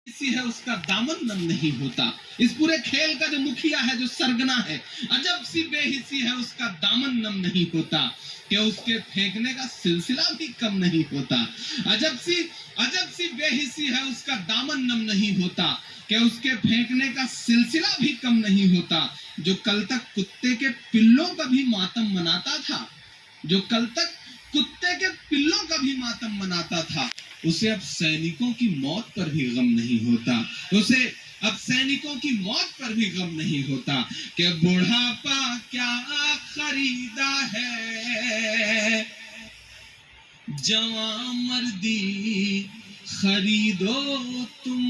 सी है उसका दामन नम नहीं होता। इस पूरे खेल का जो मुखिया है, जो सरगना है, अजब सी बेहिसी है उसका दामन नम नहीं होता कि उसके फेंकने का सिलसिला भी कम नहीं होता। अजब सी बेहिसी है उसका दामन नम नहीं होता कि उसके फेंकने का सिलसिला भी कम नहीं होता। जो कल तक कुत्ते के पिल्लों का भी मातम मनाता था, जो कल तक कुत्ते के पिल्लों का भी मातम मनाता था, उसे अब सैनिकों की मौत पर भी गम नहीं होता। उसे अब सैनिकों की मौत पर भी गम नहीं होता कि बुढ़ापा क्या खरीदा है, जवां मर्दी खरीदो तुम।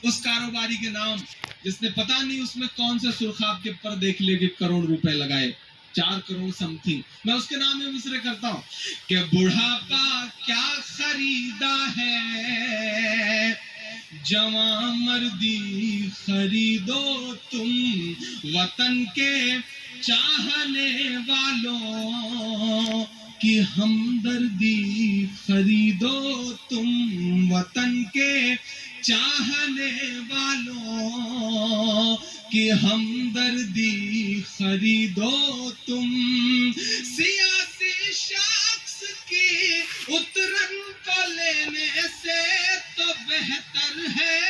उस कारोबारी के नाम जिसने पता नहीं उसमें कौन से सुर्खाब के पर्दे के लिए करोड़ रुपए लगाए, 4 करोड़ समथिंग। मैं उसके नाम में मिसरे करता हूं कि बुढ़ापा क्या खरीदा है, जवां मर्दी खरीदो तुम। वतन के चाहने वालों की हमदर्दी खरीदो तुम। वतन के चाहने वालों की हमदर्दी खरीदो तुम। सियासी शख्स की उतरन को लेने से तो बेहतर है,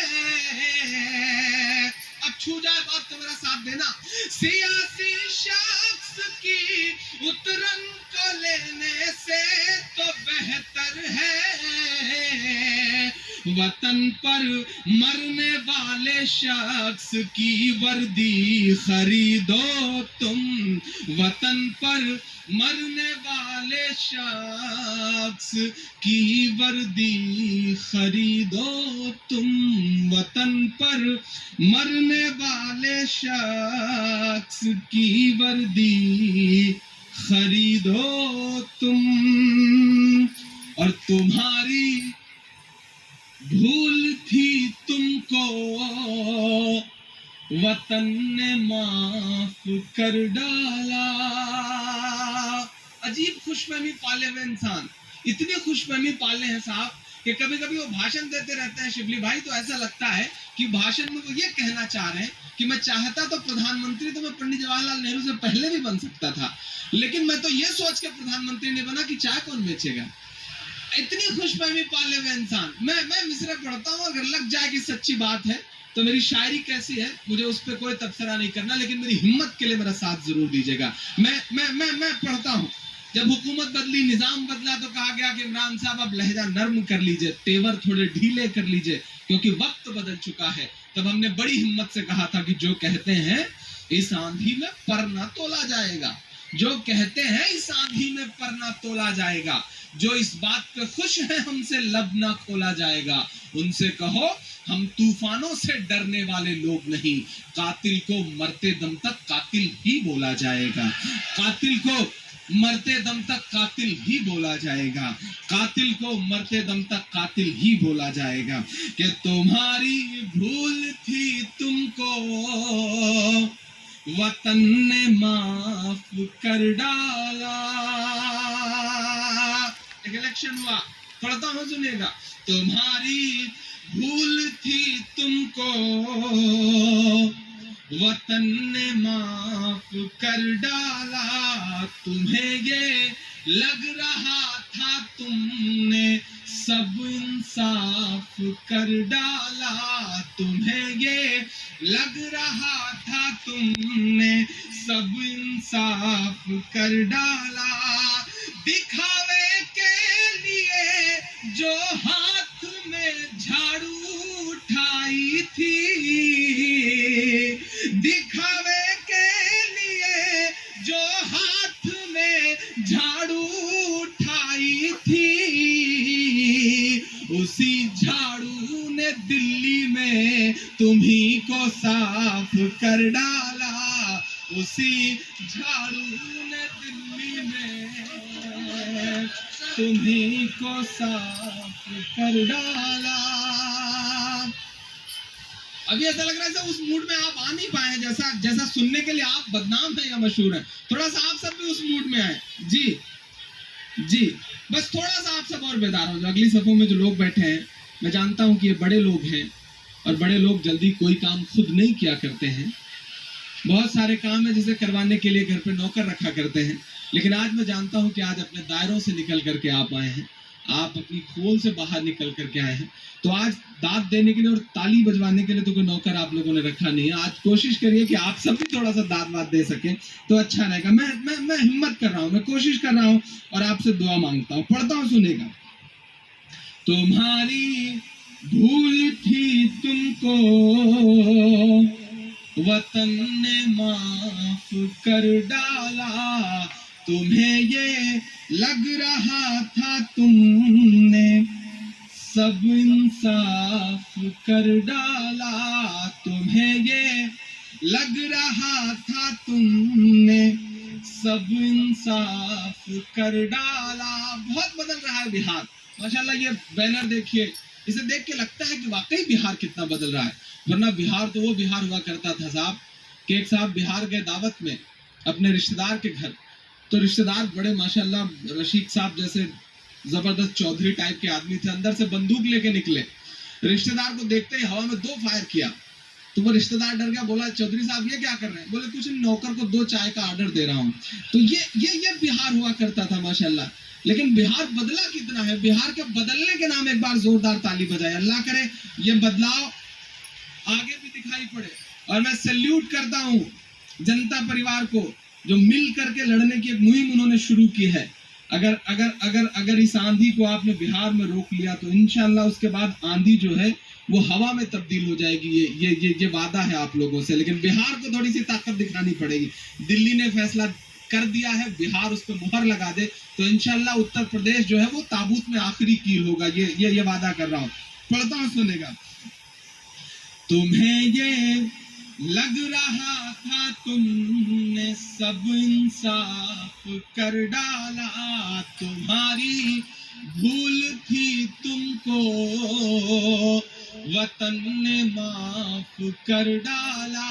अब छू जाए बात तो मेरा साथ देना। सियासी शख्स की उतरन को लेने से तो बेहतर है वतन पर मरने वाले शख्स की वर्दी खरीदो तुम। वतन पर मरने वाले शख्स की वर्दी खरीदो तुम। वतन पर मरने वाले शख्स की वर्दी खरीदो तुम। और तुम्हारी भूल थी तुमको वतन ने माफ कर डाला। अजीब खुशफहमी पाले हुए इंसान, इतनी खुशफहमी पाले हैं साहब कि कभी कभी वो भाषण देते रहते हैं शिवली भाई, तो ऐसा लगता है कि भाषण में वो ये कहना चाह रहे हैं कि मैं चाहता तो प्रधानमंत्री तो मैं पंडित जवाहरलाल नेहरू से पहले भी बन सकता था, लेकिन मैं तो ये सोच के प्रधानमंत्री नहीं बना कि चाय कौन बेचेगा। इतनी खुशफहमी पाले हुए इंसान। मैं मिसरे पढ़ता हूँ, अगर लग जाए कि सच्ची बात है तो मेरी शायरी कैसी है मुझे उस पर कोई तबसरा नहीं करना, लेकिन मेरी हिम्मत के लिए मेरा साथ जरूर दीजिएगा। मैं पढ़ता हूँ। जब हुकूमत बदली, निजाम बदला, तो कहा गया कि इमरान साहब अब लहजा नर्म कर लीजिए, तेवर थोड़े ढीले कर लीजिए क्योंकि वक्त बदल चुका है। तब हमने बड़ी हिम्मत से कहा था कि जो कहते हैं इस आंधी में पर न तोला जाएगा, जो कहते हैं इस आंधी में पर न तोला जाएगा, जो इस बात पे खुश है हमसे लब ना खोला जाएगा, उनसे कहो हम तूफानों से डरने वाले लोग नहीं, कातिल को मरते दम तक कातिल ही बोला जाएगा। कातिल को मरते दम तक कातिल ही बोला जाएगा। कातिल को मरते दम तक कातिल ही बोला जाएगा। कि तुम्हारी भूल थी तुमको वतन ने माफ कर डाला। एक इलेक्शन हुआ, पढ़ता हूं सुनिएगा। तुम्हारी भूल थी तुमको वतन ने माफ कर डाला। तुम्हें ये लग रहा था तुमने सब इंसाफ कर डाला। तुम्हें ये लग रहा था तुमने सब इंसाफ कर डाला। दिखावे के लिए जो हाथ में झाड़ू उठाई थी, दिखावे के लिए जो हाथ में झाड़ू उठाई थी, उसी झाड़ू ने दिल्ली में तुम्ही को साफ कर डाला। उसी झाड़ू ने दिल्ली में तुम्ही को साफ कर डाला। अभी ऐसा लग रहा है उस मूड में आप आ नहीं पाए, जैसा सुनने के लिए आप बदनाम है या मशहूर है। थोड़ा सा आप सब भी उस मूड में आए। जी, बस थोड़ा सा आप सब और बेदार हो जाओ। अगली सफों में जो लोग बैठे हैं میں جانتا ہوں کہ یہ بڑے لوگ ہیں اور بڑے لوگ جلدی کوئی کام خود نہیں کیا کرتے ہیں. بہت سارے کام ہیں جسے کروانے کے لیے گھر پہ نوکر رکھا کرتے ہیں. لیکن آج میں جانتا ہوں کہ آج اپنے دائروں سے نکل کر کے آپ آئے ہیں, آپ اپنی کھول سے باہر نکل کر کے آئے ہیں. تو آج داد دینے کے لیے اور تالی بجوانے کے لیے تو کوئی نوکر آپ لوگوں نے رکھا نہیں ہے. آج کوشش کریے کہ آپ سب بھی تھوڑا سا داد واد دے سکیں تو اچھا رہے گا. میں ہمت کر رہا ہوں, میں کوشش کر رہا ہوں اور آپ سے دعا مانگتا ہوں. پڑھتا ہوں, سنے گا. تمہاری بھول تھی تم کو وطن نے معاف کر ڈالا, تمہیں یہ لگ رہا تھا تم نے سب انصاف کر ڈالا, تمہیں یہ لگ رہا تھا تم نے سب انصاف کر ڈالا. بہت بدل رہا ہے بہار ماشاءاللہ. یہ بینر دیکھیے, اسے دیکھ کے لگتا ہے کہ واقعی بہار کتنا بدل رہا ہے. ورنہ بہار تو وہ بہار ہوا کرتا تھا صاحب کہ ایک صاحب بہار گئے دعوت میں اپنے رشتہ دار کے گھر, تو رشتہ دار بڑے ماشاءاللہ رشید صاحب جیسے زبردست چودھری ٹائپ کے آدمی تھے, اندر سے بندوق لے کے نکلے. رشتہ دار کو دیکھتے ہی ہوا میں 2 فائر کیا تو وہ رشتہ دار ڈر گیا, بولا چودھری صاحب یہ کیا کر رہے ہیں؟ بولے کچھ نوکر کو 2 چائے کا آرڈر دے رہا ہوں. تو یہ بہار ہوا کرتا تھا ماشاءاللہ. لیکن بہار بدلا کتنا ہے. بہار کے بدلنے کے نام ایک بار زوردار تالی بجائے. اللہ کرے یہ بدلاؤ آگے بھی دکھائی پڑے. اور میں سیلیوٹ کرتا ہوں جنتا پریوار کو جو مل کر کے لڑنے کی ایک مہم انہوں نے شروع کی ہے. اگر اس آندھی کو آپ نے بہار میں روک لیا تو انشاءاللہ اس کے بعد آندھی جو ہے وہ ہوا میں تبدیل ہو جائے گی. یہ وعدہ ہے آپ لوگوں سے. لیکن بہار کو تھوڑی سی طاقت دکھانی پڑے گی. دلی نے فیصلہ کر دیا ہے, بہار اس پہ مہر لگا دے تو انشاءاللہ اتر پردیش جو ہے وہ تابوت میں آخری کیل ہوگا. یہ وعدہ کر رہا ہوں. پڑھتا ہوں, سنے گا. تمہیں یہ لگ رہا تھا تم نے سب انصاف کر ڈالا, تمہاری بھول تھی تم کو وطن نے معاف کر ڈالا.